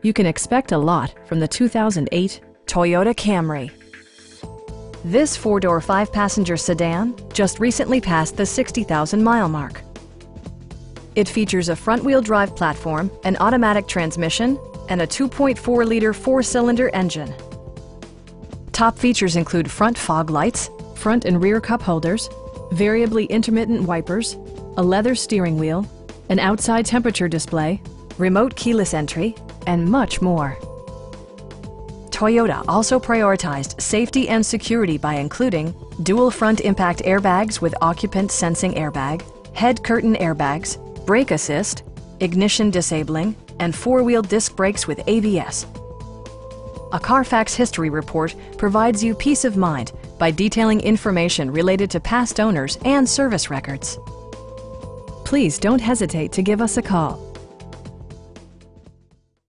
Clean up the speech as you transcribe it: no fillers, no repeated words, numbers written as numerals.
You can expect a lot from the 2008 Toyota Camry. This four-door, five-passenger sedan just recently passed the 60,000-mile mark. It features a front-wheel drive platform, an automatic transmission, and a 2.4-liter four-cylinder engine. Top features include front fog lights, front and rear cup holders, variably intermittent wipers, a leather steering wheel, an outside temperature display, remote keyless entry, and much more. Toyota also prioritized safety and security by including dual front impact airbags with occupant sensing airbag, head curtain airbags, brake assist, ignition disabling, and four-wheel disc brakes with ABS. A Carfax history report provides you peace of mind by detailing information related to past owners and service records. Please don't hesitate to give us a call.